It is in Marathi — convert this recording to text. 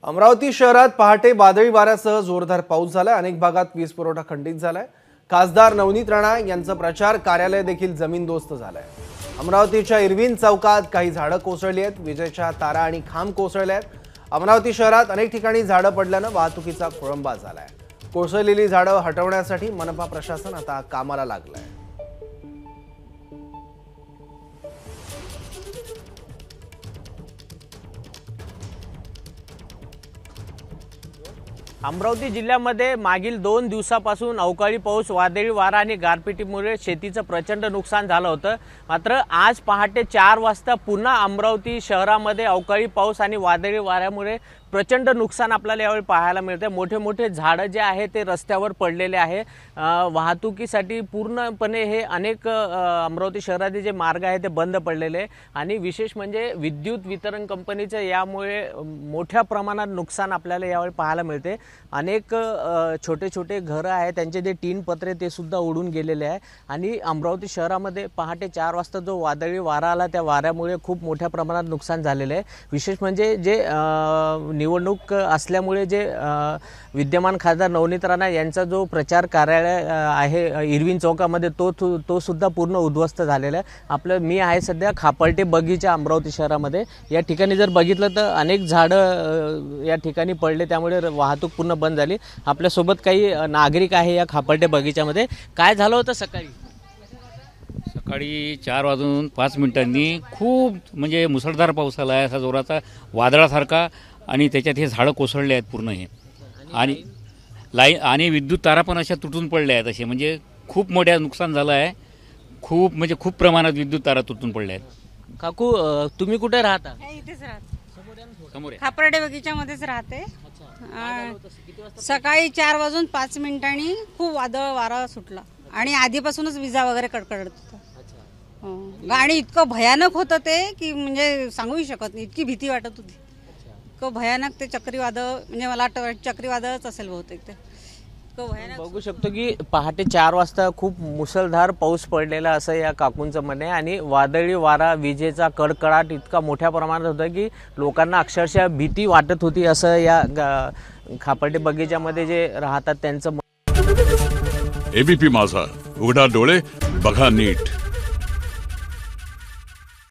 अमरावती शहरात पहाटे वादळी वाऱ्यासह जोरदार पाऊस झाला। अनेक भागात वीज पुरवठा खंडित झालाय। खासदार नवनीत राणा यांचं प्रचार कार्यालय देखील जमीनदोस्त झालंय। अमरावतीच्या इरविन चौकात काही झाडं कोसळली आहेत। विजेच्या तारा आणि खांब कोसळले आहेत। अमरावती शहरात अनेक ठिकाणी झाडं पडल्यानं वाहतुकीचा खोळंबा झालाय। कोसळलेली झाडं हटवण्यासाठी मनपा प्रशासन आता कामाला लागलंय। अमरावती जिल्ह्यामध्ये मागील 2 दिवसापासून अवकाळी पाऊस, वादळी वारा आणि गारपिटीमुळे शेतीचं प्रचंड नुकसान झालं होतं। मात्र आज पहाटे 4 वाजता पुन्हा अमरावती शहरामध्ये अवकाळी पाऊस आणि वादळी वाऱ्यामुळे प्रचंड नुकसान आपल्याला यावेळी पाहायला मिळते। मोठे मोठे झाडं जे आहे ते रस्त्यावर पडलेले आहे। वाहतुकीसाठी पूर्णपणे हे अनेक अमरावती शहरातील जे मार्ग आहे ते बंद पडलेले आणि विशेष म्हणजे विद्युत वितरण कंपनीचं यामुळे मोठ्या प्रमाणात नुकसान आपल्याला यावेळी पाहायला मिळते। अनेक छोटे छोटे घरं आहेत त्यांचे जे टीन पत्रे ते सुद्धा उडून गेलेले आहे आणि अमरावती शहरामध्ये पहाटे 4 वाजता जो वादळी वारा आला त्या वाऱ्यामुळे खूप मोठ्या प्रमाणात नुकसान झालेले आहे। विशेष म्हणजे जे निवडणूक असल्यामुळे जे विद्यमान खासदार नवनीत राणा यांचा जो प्रचार कार्यालय आहे इरविन चौकामध्ये तो सुद्धा पूर्ण उद्ध्वस्त झालेला आहे। मी आहे सध्या खापलटे बगीचा अमरावती शहरामध्ये। या ठिकाणी जर बघितलं तर अनेक झाडं या ठिकाणी पडले, त्यामुळे वाहतूक पूर्ण बंद झाली। आपल्यासोबत काही नागरिक आहे या खापलटे बगीचामध्ये। काय झालं होतं सकाळी? सकाळी 4:05 खूप म्हणजे मुसळधार पाऊस आला आहे, असा जोराचा वादळासारखा, आणि त्याच्यात हे झाडं कोसळले आहेत पूर्ण हे, आणि आणि विद्युत तारा पण अशा तुटून पडल्या आहेत असे, म्हणजे खूप मोठ्या नुकसान झालं आहे। खूप म्हणजे खूप प्रमाणात विद्युत तारा तुटून पडल्या आहेत। काकू, तुम्ही कुठे राहता? इथेच राहते, समोर खापर्डे बगीच्यामध्येच राहते। सकाळी 4:05 खूप वादळ वारा सुटला आणि आधीपासूनच विजा वगैरे कडकडत होतं। आणि इतकं भयानक होतं ते की म्हणजे सांगूही शकत नाही, इतकी भीती वाटत होती। इतकं भयानक ते चक्रीवादळ, म्हणजे मला वाटतं चक्रीवादळच असेल बहुतेक ते। बघू शकतो की पहाटे 4 वाजता खूप मुसळधार पाऊस पडलेला असं या काकूंचं म्हणणे, आणि वादळी वारा, विजेचा कडकडाट इतका मोठ्या प्रमाणात होता की लोकांना अक्षरशः भीती वाटत होती, असं या खापलटे बगीच्यामध्ये जे राहतात त्यांचं। एबीपी माझा, उघडा डोळे बघा नीट।